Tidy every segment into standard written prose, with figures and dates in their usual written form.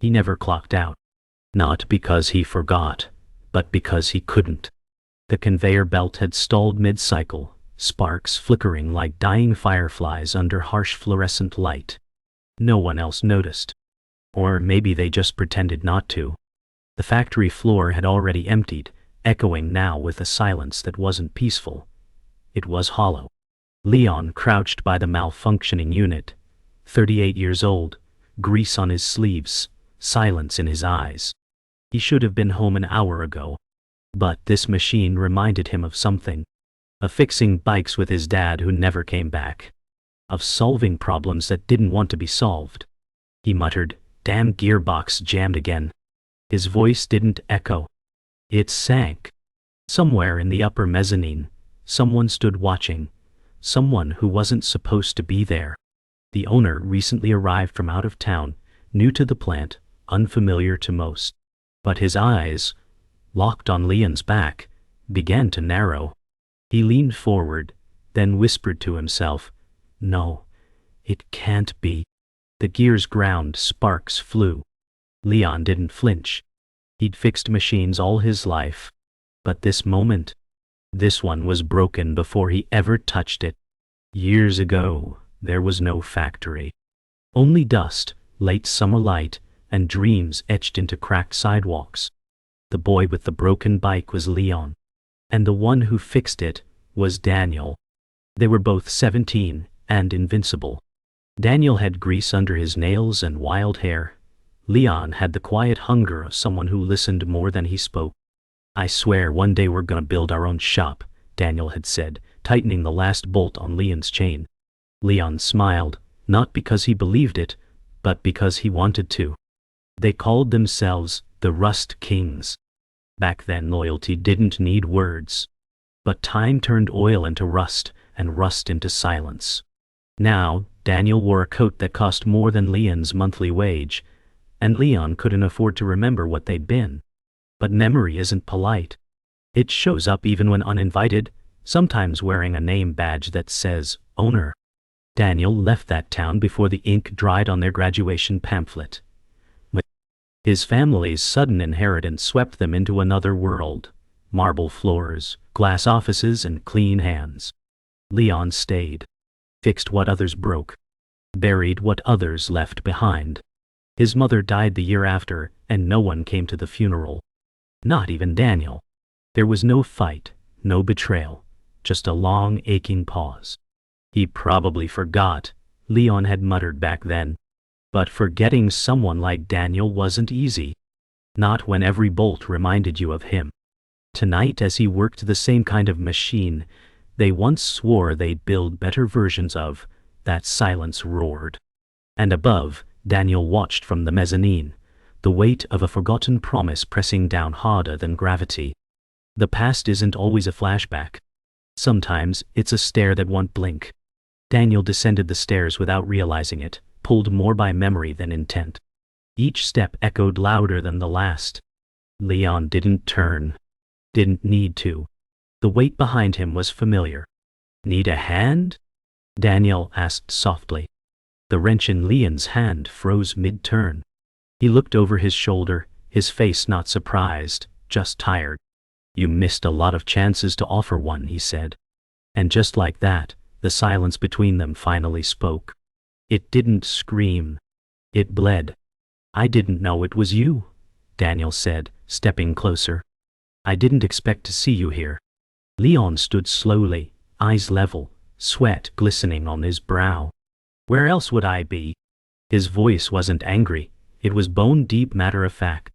He never clocked out. Not because he forgot, but because he couldn't. The conveyor belt had stalled mid-cycle, sparks flickering like dying fireflies under harsh fluorescent light. No one else noticed. Or maybe they just pretended not to. The factory floor had already emptied, echoing now with a silence that wasn't peaceful. It was hollow. Leon crouched by the malfunctioning unit, 38 years old, grease on his sleeves, silence in his eyes. He should have been home an hour ago. But this machine reminded him of something. Of fixing bikes with his dad who never came back. Of solving problems that didn't want to be solved. He muttered, "Damn gearbox jammed again." His voice didn't echo. It sank. Somewhere in the upper mezzanine, someone stood watching. Someone who wasn't supposed to be there. The owner recently arrived from out of town, new to the plant, unfamiliar to most. But his eyes, locked on Leon's back, began to narrow. He leaned forward, then whispered to himself, "No, it can't be." The gears ground, sparks flew. Leon didn't flinch. He'd fixed machines all his life. But this moment, this one was broken before he ever touched it. Years ago, there was no factory. Only dust, late summer light, and dreams etched into cracked sidewalks. The boy with the broken bike was Leon. And the one who fixed it was Daniel. They were both 17 and invincible. Daniel had grease under his nails and wild hair. Leon had the quiet hunger of someone who listened more than he spoke. "I swear one day we're gonna build our own shop," Daniel had said, tightening the last bolt on Leon's chain. Leon smiled, not because he believed it, but because he wanted to. They called themselves the Rust Kings. Back then loyalty didn't need words. But time turned oil into rust, and rust into silence. Now, Daniel wore a coat that cost more than Leon's monthly wage, and Leon couldn't afford to remember what they'd been. But memory isn't polite. It shows up even when uninvited, sometimes wearing a name badge that says, "Owner." Daniel left that town before the ink dried on their graduation pamphlet. His family's sudden inheritance swept them into another world. Marble floors, glass offices, and clean hands. Leon stayed. Fixed what others broke. Buried what others left behind. His mother died the year after, and no one came to the funeral. Not even Daniel. There was no fight, no betrayal, just a long, aching pause. He probably forgot, Leon had muttered back then. But forgetting someone like Daniel wasn't easy. Not when every bolt reminded you of him. Tonight, as he worked the same kind of machine they once swore they'd build better versions of, that silence roared. And above, Daniel watched from the mezzanine, the weight of a forgotten promise pressing down harder than gravity. The past isn't always a flashback. Sometimes it's a stare that won't blink. Daniel descended the stairs without realizing it, pulled more by memory than intent. Each step echoed louder than the last. Leon didn't turn. Didn't need to. The weight behind him was familiar. "Need a hand?" Daniel asked softly. The wrench in Leon's hand froze mid-turn. He looked over his shoulder, his face not surprised, just tired. "You missed a lot of chances to offer one," he said. And just like that, the silence between them finally spoke. It didn't scream. It bled. "I didn't know it was you," Daniel said, stepping closer. "I didn't expect to see you here." Leon stood slowly, eyes level, sweat glistening on his brow. "Where else would I be?" His voice wasn't angry, it was bone-deep matter-of-fact.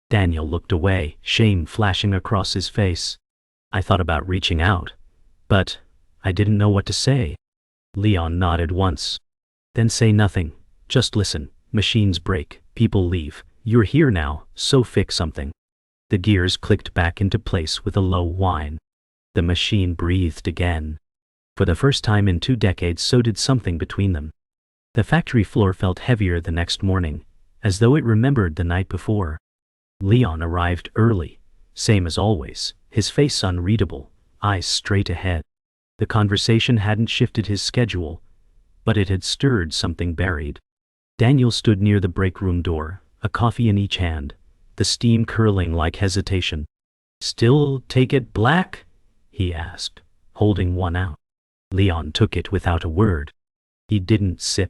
Daniel looked away, shame flashing across his face. "I thought about reaching out, but I didn't know what to say." Leon nodded once. "Then say nothing, just listen. Machines break, people leave. You're here now, so fix something." The gears clicked back into place with a low whine. The machine breathed again. For the first time in 2 decades, so did something between them. The factory floor felt heavier the next morning, as though it remembered the night before. Leon arrived early, same as always, his face unreadable, eyes straight ahead. The conversation hadn't shifted his schedule, but it had stirred something buried. Daniel stood near the break room door, a coffee in each hand, the steam curling like hesitation. "Still take it black?" he asked, holding one out. Leon took it without a word. He didn't sip.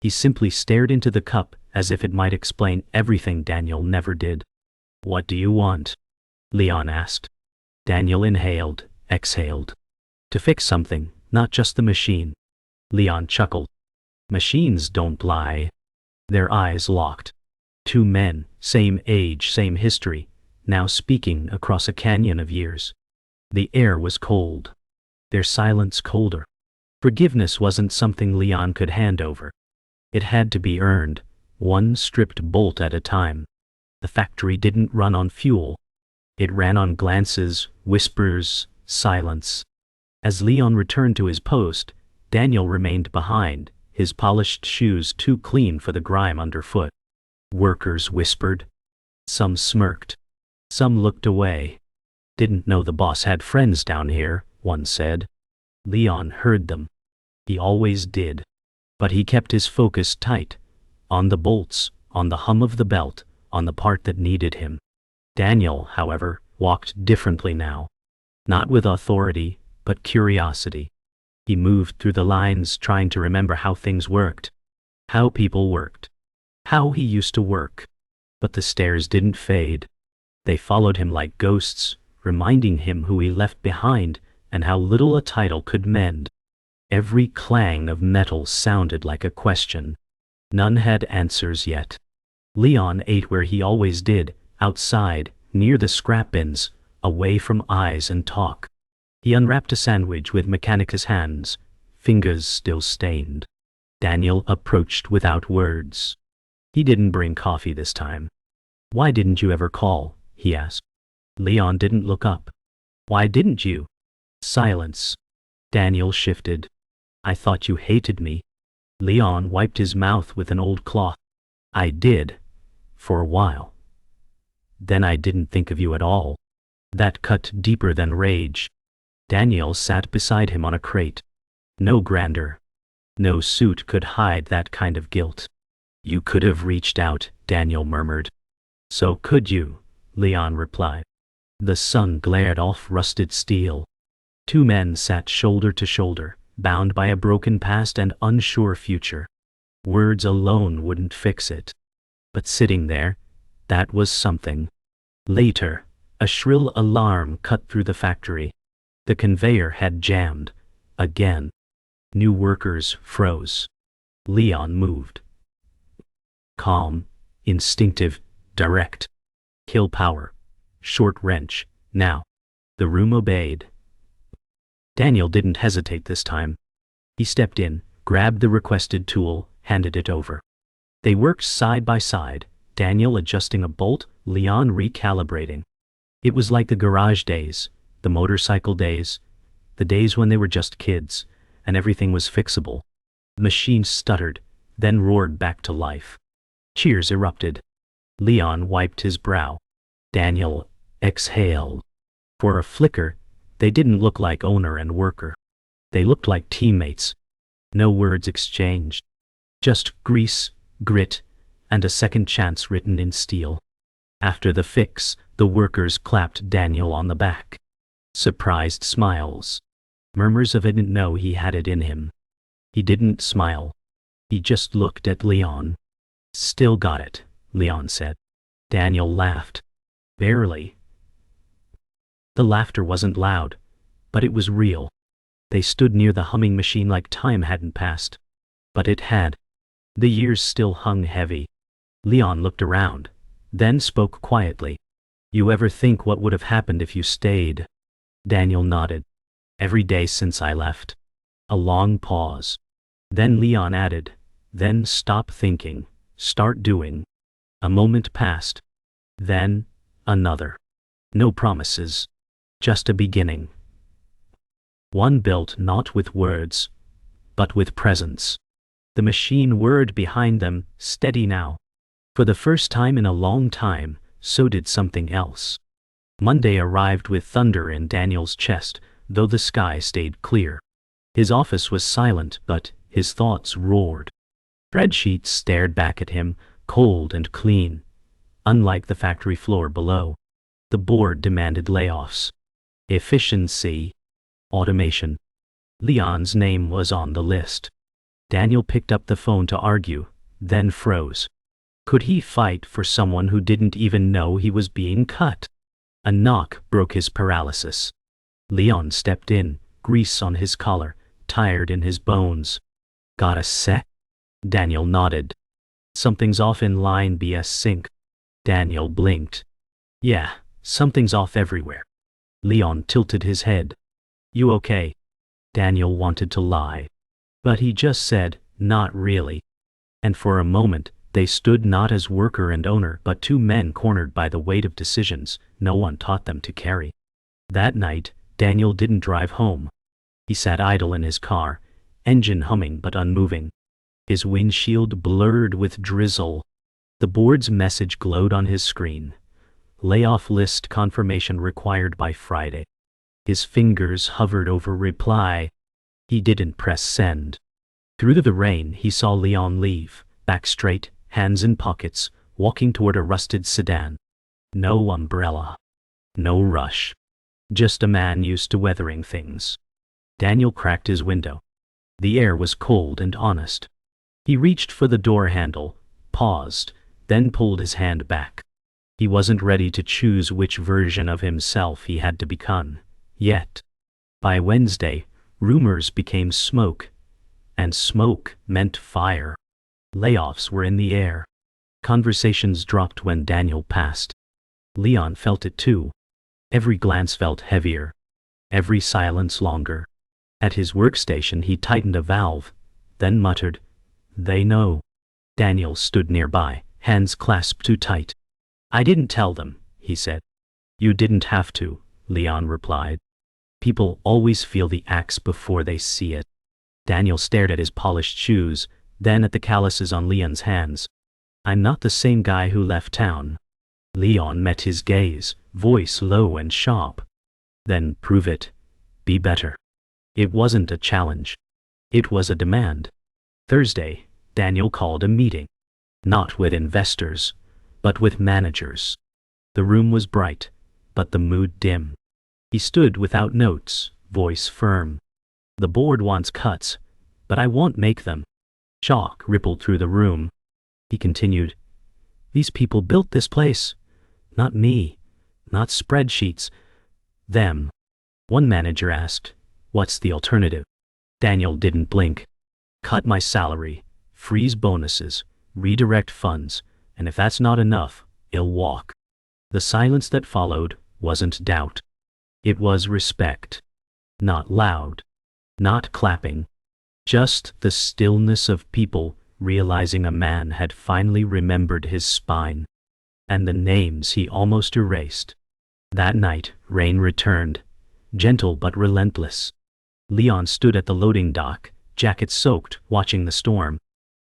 He simply stared into the cup as if it might explain everything Daniel never did. "What do you want?" Leon asked. Daniel inhaled, exhaled. "To fix something, not just the machine." Leon chuckled. "Machines don't lie." Their eyes locked. Two men, same age, same history, now speaking across a canyon of years. The air was cold. Their silence colder. Forgiveness wasn't something Leon could hand over. It had to be earned, one stripped bolt at a time. The factory didn't run on fuel. It ran on glances, whispers, silence. As Leon returned to his post, Daniel remained behind, his polished shoes too clean for the grime underfoot. Workers whispered. Some smirked. Some looked away. "Didn't know the boss had friends down here," one said. Leon heard them. He always did. But he kept his focus tight. On the bolts, on the hum of the belt, on the part that needed him. Daniel, however, walked differently now. Not with authority, but curiosity. He moved through the lines trying to remember how things worked. How people worked. How he used to work. But the stares didn't fade. They followed him like ghosts, reminding him who he left behind and how little a title could mend. Every clang of metal sounded like a question. None had answers yet. Leon ate where he always did, outside, near the scrap bins, away from eyes and talk. He unwrapped a sandwich with mechanicus hands, fingers still stained. Daniel approached without words. He didn't bring coffee this time. "Why didn't you ever call?" he asked. Leon didn't look up. "Why didn't you?" Silence. Daniel shifted. "I thought you hated me." Leon wiped his mouth with an old cloth. "I did. For a while. Then I didn't think of you at all." That cut deeper than rage. Daniel sat beside him on a crate. No grandeur. No suit could hide that kind of guilt. "You could have reached out," Daniel murmured. "So could you," Leon replied. The sun glared off rusted steel. Two men sat shoulder to shoulder, bound by a broken past and unsure future. Words alone wouldn't fix it. But sitting there, that was something. Later, a shrill alarm cut through the factory. The conveyor had jammed. Again. New workers froze. Leon moved. Calm, instinctive, direct. Kill power. Short wrench. Now. The room obeyed. Daniel didn't hesitate this time. He stepped in, grabbed the requested tool, handed it over. They worked side by side, Daniel adjusting a bolt, Leon recalibrating. It was like the garage days, the motorcycle days, the days when they were just kids, and everything was fixable. The machine stuttered, then roared back to life. Cheers erupted. Leon wiped his brow. Daniel exhaled. For a flicker, they didn't look like owner and worker. They looked like teammates. No words exchanged. Just grease, grit, and a second chance written in steel. After the fix, the workers clapped Daniel on the back. Surprised smiles. Murmurs of "I didn't know he had it in him." He didn't smile. He just looked at Leon. "Still got it," Leon said. Daniel laughed. Barely. The laughter wasn't loud, but it was real. They stood near the humming machine like time hadn't passed. But it had. The years still hung heavy. Leon looked around, then spoke quietly. "You ever think what would have happened if you stayed?" Daniel nodded. "Every day since I left." A long pause. Then Leon added, "Then stop thinking, start doing." A moment passed. Then, another. No promises. Just a beginning. One built not with words, but with presence. The machine whirred behind them, steady now. For the first time in a long time, so did something else. Monday arrived with thunder in Daniel's chest, though the sky stayed clear. His office was silent, but his thoughts roared. Spreadsheets stared back at him, cold and clean, Unlike the factory floor below, the board demanded layoffs. Efficiency. Automation. Leon's name was on the list. Daniel picked up the phone to argue, then froze. Could he fight for someone who didn't even know he was being cut? A knock broke his paralysis. Leon stepped in, grease on his collar, tired in his bones. Got a sec? Daniel nodded. Something's off in line BS sync. Daniel blinked. Yeah, something's off everywhere. Leon tilted his head. You okay? Daniel wanted to lie. But he just said, not really. And for a moment, they stood not as worker and owner but two men cornered by the weight of decisions no one taught them to carry. That night, Daniel didn't drive home. He sat idle in his car, engine humming but unmoving. His windshield blurred with drizzle. The board's message glowed on his screen. Layoff list confirmation required by Friday. His fingers hovered over reply. He didn't press send. Through the rain he saw Leon leave, back straight, hands in pockets, walking toward a rusted sedan. No umbrella. No rush. Just a man used to weathering things. Daniel cracked his window. The air was cold and honest. He reached for the door handle, paused, then pulled his hand back. He wasn't ready to choose which version of himself he had to become, yet. By Wednesday, rumors became smoke, and smoke meant fire. Layoffs were in the air. Conversations dropped when Daniel passed. Leon felt it too. Every glance felt heavier, every silence longer. At his workstation he tightened a valve, then muttered, "They know." Daniel stood nearby, hands clasped too tight. "I didn't tell them," he said. "You didn't have to," Leon replied. People always feel the axe before they see it. Daniel stared at his polished shoes, then at the calluses on Leon's hands. "I'm not the same guy who left town." Leon met his gaze, voice low and sharp. "Then prove it. Be better." It wasn't a challenge. It was a demand. Thursday, Daniel called a meeting. Not with investors, but with managers. The room was bright, but the mood dim. He stood without notes, voice firm. "The board wants cuts, but I won't make them." Shock rippled through the room. He continued, "These people built this place. Not me. Not spreadsheets. Them." One manager asked, "What's the alternative?" Daniel didn't blink. "Cut my salary, freeze bonuses, redirect funds, and if that's not enough, I'll walk." The silence that followed wasn't doubt. It was respect. Not loud. Not clapping. Just the stillness of people realizing a man had finally remembered his spine. And the names he almost erased. That night, rain returned, gentle but relentless. Leon stood at the loading dock, jacket soaked, watching the storm.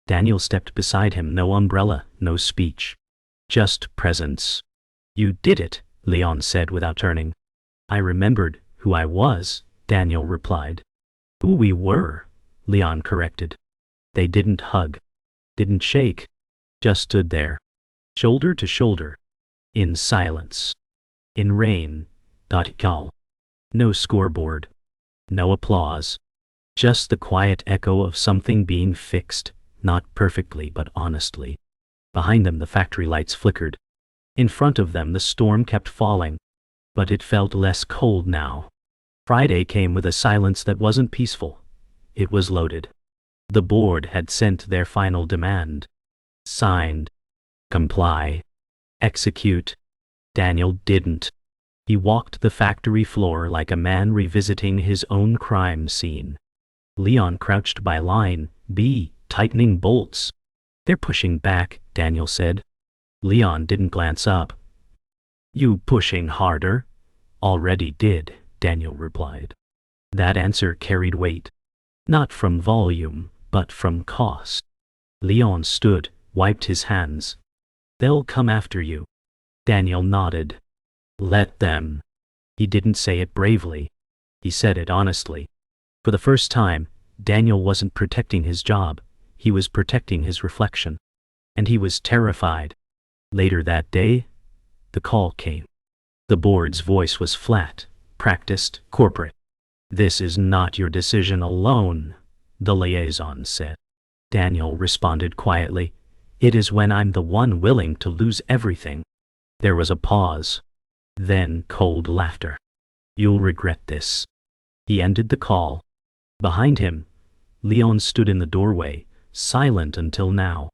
Daniel stepped beside him, no umbrella, no speech. Just presence. "You did it," Leon said without turning. "I remembered who I was," Daniel replied. "Who we were," Leon corrected. They didn't hug. Didn't shake. Just stood there. Shoulder to shoulder. In silence. In rain. Call. No scoreboard. No applause. Just the quiet echo of something being fixed, not perfectly but honestly. Behind them the factory lights flickered. In front of them the storm kept falling. But it felt less cold now. Friday came with a silence that wasn't peaceful. It was loaded. The board had sent their final demand. Signed. Comply. Execute. Daniel didn't. He walked the factory floor like a man revisiting his own crime scene. Leon crouched by line B, tightening bolts. "They're pushing back," Daniel said. Leon didn't glance up. "You pushing harder?" "Already did," Daniel replied. That answer carried weight. Not from volume, but from cost. Leon stood, wiped his hands. "They'll come after you." Daniel nodded. "Let them." He didn't say it bravely. He said it honestly. For the first time, Daniel wasn't protecting his job. He was protecting his reflection. And he was terrified. Later that day, the call came. The board's voice was flat, practiced, corporate. "This is not your decision alone," the liaison said. Daniel responded quietly, "It is when I'm the one willing to lose everything." There was a pause. Then cold laughter. "You'll regret this." He ended the call. Behind him, Leon stood in the doorway, silent until now.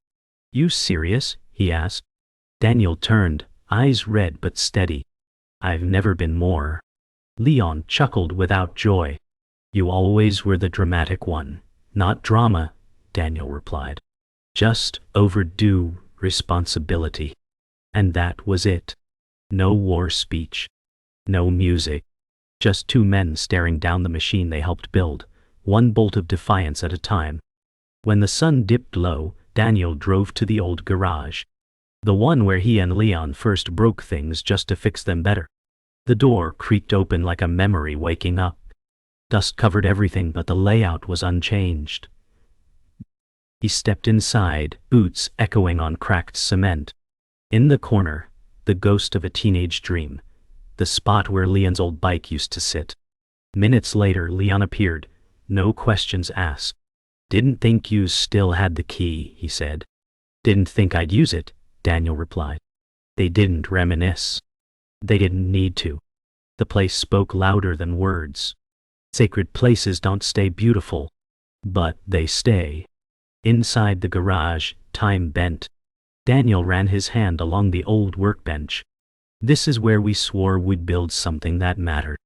"You serious?" he asked. Daniel turned, eyes red but steady. "I've never been more." Leon chuckled without joy. "You always were the dramatic one." "Not drama," Daniel replied. "Just overdue responsibility." And that was it. No war speech. No music. Just two men staring down the machine they helped build, one bolt of defiance at a time. When the sun dipped low, Daniel drove to the old garage. The one where he and Leon first broke things just to fix them better. The door creaked open like a memory waking up. Dust covered everything, but the layout was unchanged. He stepped inside, boots echoing on cracked cement. In the corner, the ghost of a teenage dream, the spot where Leon's old bike used to sit. Minutes later, Leon appeared, no questions asked. "Didn't think you still had the key," he said. "Didn't think I'd use it," Daniel replied. They didn't reminisce. They didn't need to. The place spoke louder than words. Sacred places don't stay beautiful, but they stay. Inside the garage, time bent. Daniel ran his hand along the old workbench. "This is where we swore we'd build something that mattered."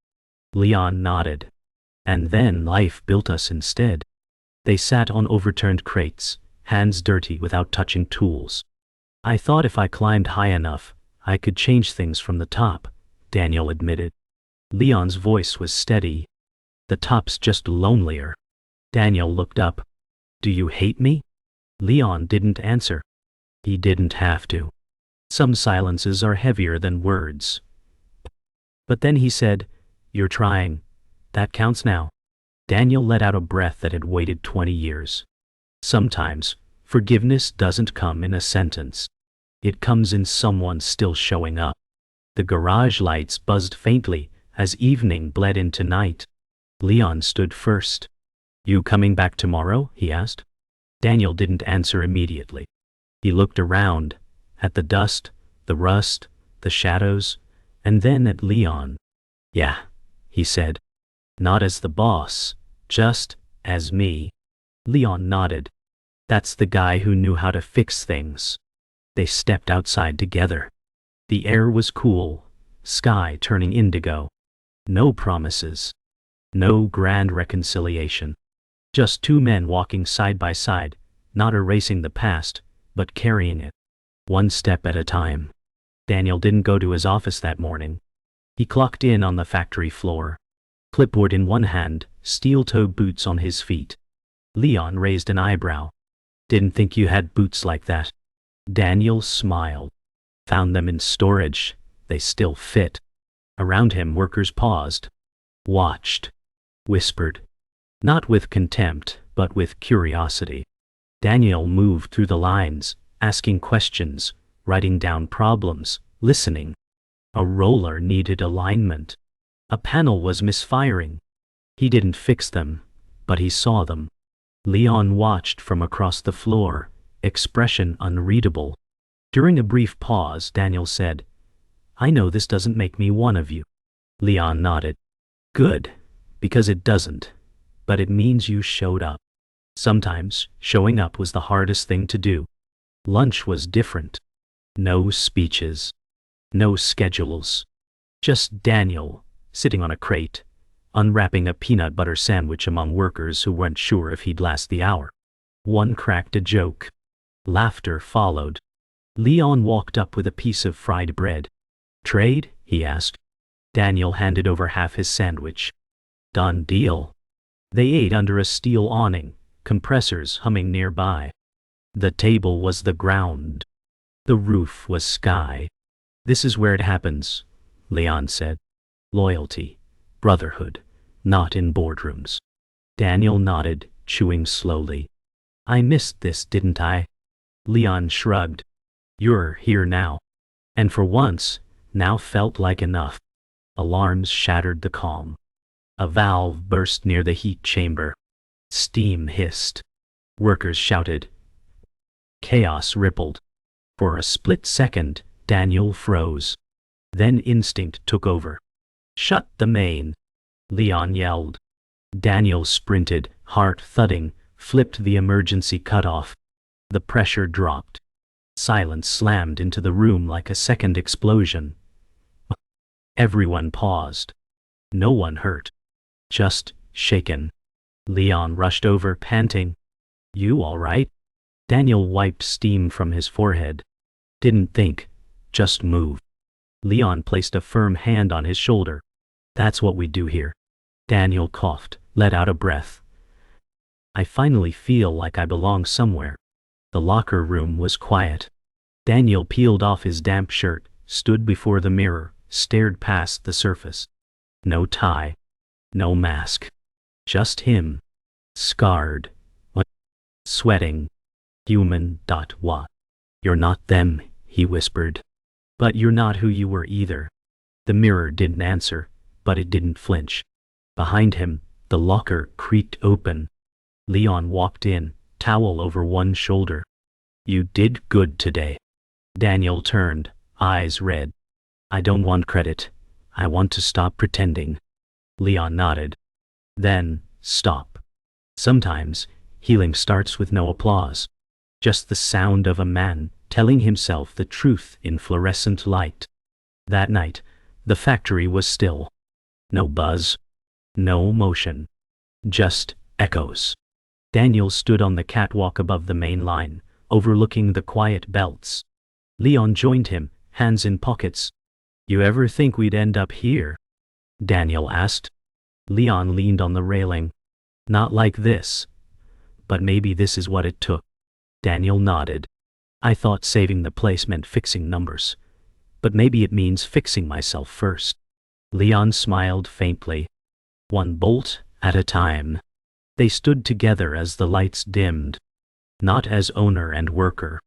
Leon nodded. "And then life built us instead." They sat on overturned crates, hands dirty without touching tools. "I thought if I climbed high enough, I could change things from the top," Daniel admitted. Leon's voice was steady. "The top's just lonelier." Daniel looked up. "Do you hate me?" Leon didn't answer. He didn't have to. Some silences are heavier than words. But then he said, "You're trying. That counts now." Daniel let out a breath that had waited 20 years. Sometimes, forgiveness doesn't come in a sentence. It comes in someone still showing up. The garage lights buzzed faintly as evening bled into night. Leon stood first. "You coming back tomorrow?" he asked. Daniel didn't answer immediately. He looked around, at the dust, the rust, the shadows, and then at Leon. "Yeah," he said. "Not as the boss, just as me." Leon nodded. "That's the guy who knew how to fix things." They stepped outside together. The air was cool, sky turning indigo. No promises. No grand reconciliation. Just two men walking side by side, not erasing the past, but carrying it. One step at a time. Daniel didn't go to his office that morning. He clocked in on the factory floor. Clipboard in one hand, steel-toed boots on his feet. Leon raised an eyebrow. "Didn't think you had boots like that." Daniel smiled. "Found them in storage. They still fit." Around him, workers paused. Watched. Whispered. Not with contempt, but with curiosity. Daniel moved through the lines, asking questions, writing down problems, listening. A roller needed alignment. A panel was misfiring. He didn't fix them, but he saw them. Leon watched from across the floor, expression unreadable. During a brief pause, Daniel said, "I know this doesn't make me one of you." Leon nodded. "Good, because it doesn't, but it means you showed up." Sometimes, showing up was the hardest thing to do. Lunch was different. No speeches. No schedules. Just Daniel, sitting on a crate, unwrapping a peanut butter sandwich among workers who weren't sure if he'd last the hour. One cracked a joke. Laughter followed. Leon walked up with a piece of fried bread. "Trade?" he asked. Daniel handed over half his sandwich. "Done deal." They ate under a steel awning, compressors humming nearby. The table was the ground. The roof was sky. "This is where it happens," Leon said. "Loyalty, brotherhood, not in boardrooms." Daniel nodded, chewing slowly. "I missed this, didn't I?" Leon shrugged. You're here now. And for once, now felt like enough. Alarms shattered the calm. A valve burst near the heat chamber. Steam hissed. Workers shouted. Chaos rippled. For a split second, Daniel froze. Then instinct took over. Shut the main, Leon yelled. Daniel sprinted, heart thudding, flipped the emergency cutoff. The pressure dropped. Silence slammed into the room like a second explosion. Everyone paused. No one hurt. Just shaken. Leon rushed over, panting. You all right? Daniel wiped steam from his forehead. Didn't think. Just move. Leon placed a firm hand on his shoulder. That's what we do here. Daniel coughed, let out a breath. I finally feel like I belong somewhere. The locker room was quiet. Daniel peeled off his damp shirt, stood before the mirror, stared past the surface. No tie. No mask. Just him. Scarred. Sweating. Human. What? You're not them, he whispered. But you're not who you were either. The mirror didn't answer, but it didn't flinch. Behind him, the locker creaked open. Leon walked in, towel over one shoulder. You did good today. Daniel turned, eyes red. I don't want credit. I want to stop pretending. Leon nodded. Then, stop. Sometimes, healing starts with no applause. Just the sound of a man telling himself the truth in fluorescent light. That night, the factory was still. No buzz. No motion. Just echoes. Daniel stood on the catwalk above the main line, overlooking the quiet belts. Leon joined him, hands in pockets. You ever think we'd end up here? Daniel asked. Leon leaned on the railing. Not like this. But maybe this is what it took. Daniel nodded. I thought saving the place meant fixing numbers. But maybe it means fixing myself first. Leon smiled faintly. One bolt at a time. They stood together as the lights dimmed. Not as owner and worker.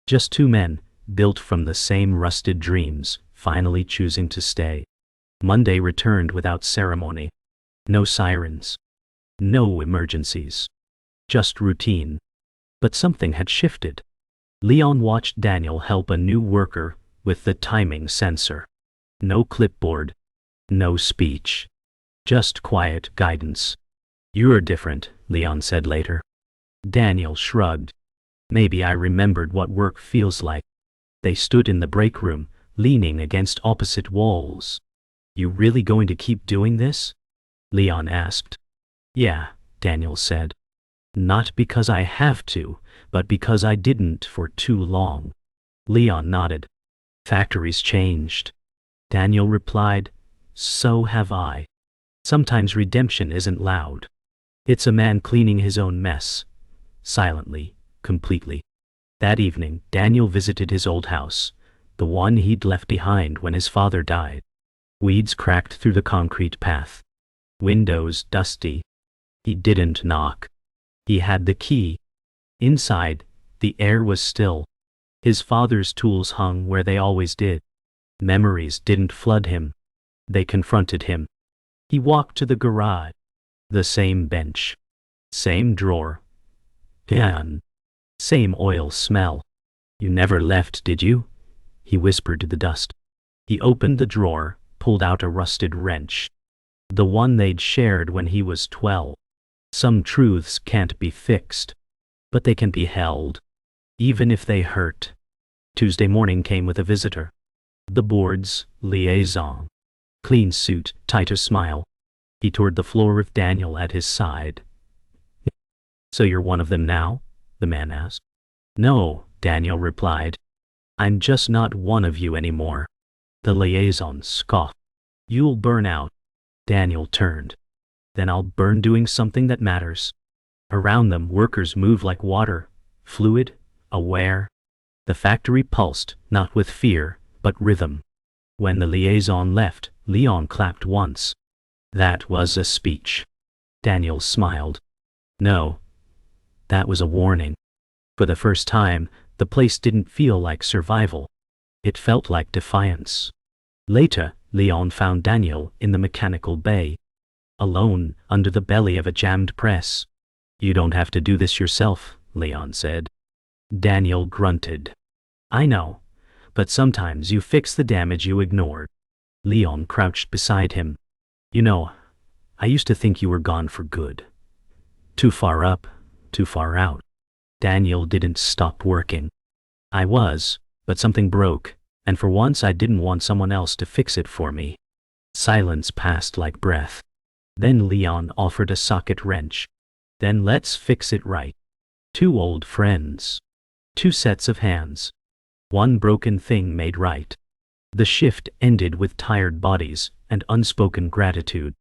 Just two men, built from the same rusted dreams, finally choosing to stay. Monday returned without ceremony. No sirens. No emergencies. Just routine. But something had shifted. Leon watched Daniel help a new worker with the timing sensor. No clipboard. No speech. Just quiet guidance. You're different, Leon said later. Daniel shrugged. Maybe I remembered what work feels like. They stood in the break room, leaning against opposite walls. You really going to keep doing this? Leon asked. Yeah, Daniel said. Not because I have to, but because I didn't for too long. Leon nodded. Factories changed. Daniel replied, so have I. Sometimes redemption isn't loud. It's a man cleaning his own mess. Silently, completely. That evening, Daniel visited his old house, the one he'd left behind when his father died. Weeds cracked through the concrete path. Windows dusty. He didn't knock. He had the key. Inside, the air was still. His father's tools hung where they always did. Memories didn't flood him. They confronted him. He walked to the garage. The same bench. Same drawer. Dan. Same oil smell. You never left, did you? He whispered to the dust. He opened the drawer, pulled out a rusted wrench. The one they'd shared when he was 12. Some truths can't be fixed, but they can be held, even if they hurt. Tuesday morning came with a visitor. The board's liaison. Clean suit, tighter smile. He toured the floor with Daniel at his side. So you're one of them now? The man asked. No, Daniel replied. I'm just not one of you anymore. The liaison scoffed. You'll burn out. Daniel turned. Then I'll burn doing something that matters. Around them, workers moved like water, fluid, aware. The factory pulsed, not with fear, but rhythm. When the liaison left, Leon clapped once. That was a speech. Daniel smiled. No. That was a warning. For the first time, The place didn't feel like survival. It felt like defiance. Later, Leon found Daniel in the mechanical bay, alone under the belly of a jammed press. "You don't have to do this yourself," Leon said. Daniel grunted. "I know, but sometimes you fix the damage you ignored." Leon crouched beside him. "You know, I used to think you were gone for good. Too far up, too far out." Daniel didn't stop working. "I was, but something broke, and for once I didn't want someone else to fix it for me." Silence passed like breath. Then Leon offered a socket wrench. "Then let's fix it right. Two old friends. Two sets of hands. One broken thing made right." The shift ended with tired bodies and unspoken gratitude.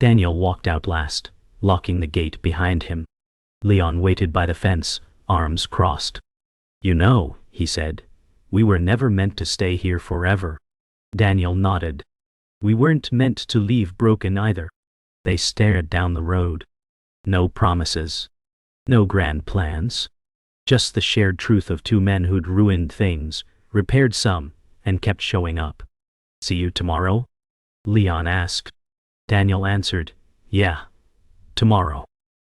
Daniel walked out last, locking the gate behind him. Leon waited by the fence, arms crossed. "You know," he said, "we were never meant to stay here forever." Daniel nodded. "We weren't meant to leave broken either." They stared down the road. No promises. No grand plans. Just the shared truth of two men who'd ruined things, repaired some, and kept showing up. "See you tomorrow?" Leon asked. Daniel answered, "Yeah, tomorrow."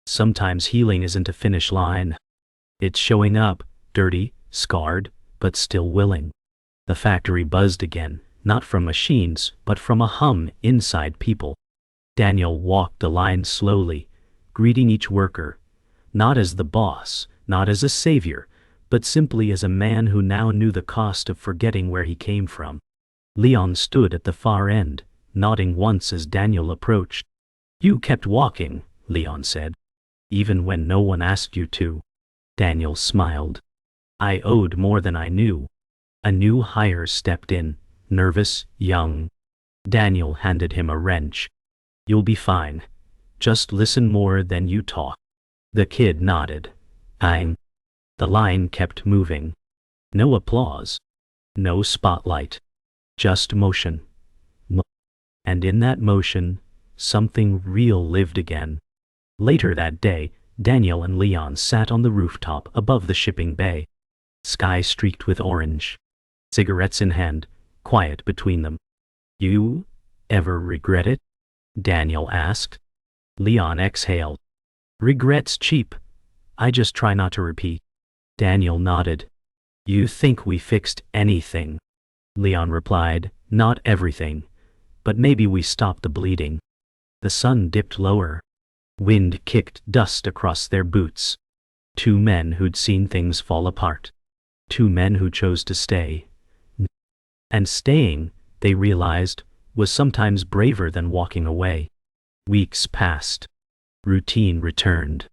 Sometimes healing isn't a finish line. It's showing up, dirty, scarred, but still willing. The factory buzzed again, not from machines, but from a hum inside people. Daniel walked the line slowly, greeting each worker, not as the boss, not as a savior, but simply as a man who now knew the cost of forgetting where he came from. Leon stood at the far end, nodding once as Daniel approached. "You kept walking," Leon said, "even when no one asked you to." Daniel smiled. "I owed more than I knew." A new hire stepped in, nervous, young. Daniel handed him a wrench. "You'll be fine. Just listen more than you talk." The kid nodded. "I'm." The line kept moving. No applause. No spotlight. Just motion. And in that motion, something real lived again. Later that day, Daniel and Leon sat on the rooftop above the shipping bay. Sky streaked with orange. Cigarettes in hand, quiet between them. "You ever regret it?" Daniel asked. Leon exhaled. "Regret's cheap. I just try not to repeat." Daniel nodded. "You think we fixed anything?" Leon replied, "Not everything, but maybe we stopped the bleeding." The sun dipped lower. Wind kicked dust across their boots. Two men who'd seen things fall apart. Two men who chose to stay. And staying, they realized, was sometimes braver than walking away. Weeks passed. Routine returned.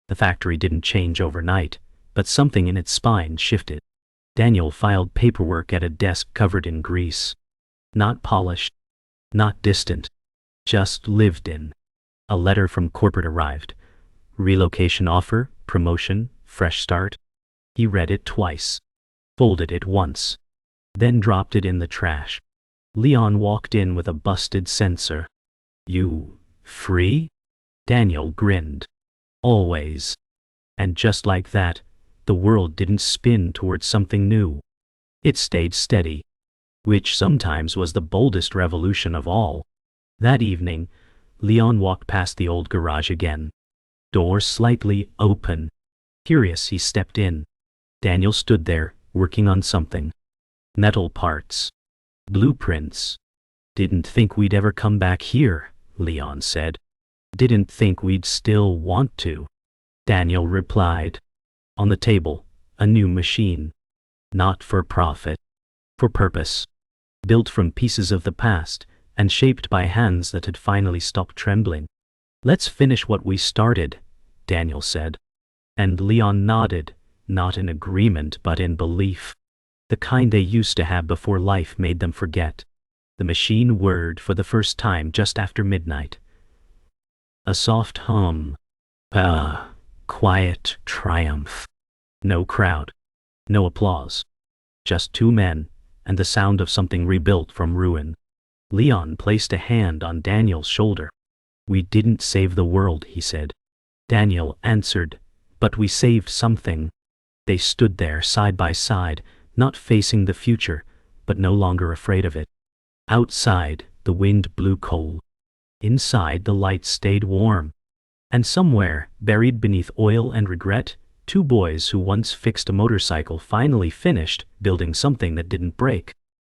The factory didn't change overnight, but something in its spine shifted. Daniel filed paperwork at a desk covered in grease. Not polished, not distant, just lived in. A letter from corporate arrived. Relocation offer, promotion, fresh start. He read it twice, folded it once, then dropped it in the trash. Leon walked in with a busted sensor. "You free?" Daniel grinned. "Always." And just like that, the world didn't spin towards something new. It stayed steady, which sometimes was the boldest revolution of all. That evening, Leon walked past the old garage again. Door slightly open. Curious, he stepped in. Daniel stood there, working on something. Metal parts. Blueprints. "Didn't think we'd ever come back here," Leon said. "Didn't think we'd still want to." Daniel replied. On the table, a new machine. Not for profit. For purpose. Built from pieces of the past, and shaped by hands that had finally stopped trembling. "Let's finish what we started," Daniel said. And Leon nodded, not in agreement but in belief. The kind they used to have before life made them forget. The machine whirred for the first time just after midnight. A soft hum. Quiet triumph. No crowd. No applause. Just two men, and the sound of something rebuilt from ruin. Leon placed a hand on Daniel's shoulder. "We didn't save the world," he said. Daniel answered, "But we saved something." They stood there side by side, not facing the future, but no longer afraid of it. Outside, the wind blew cold. Inside, the light stayed warm. And somewhere, buried beneath oil and regret, two boys who once fixed a motorcycle finally finished building something that didn't break.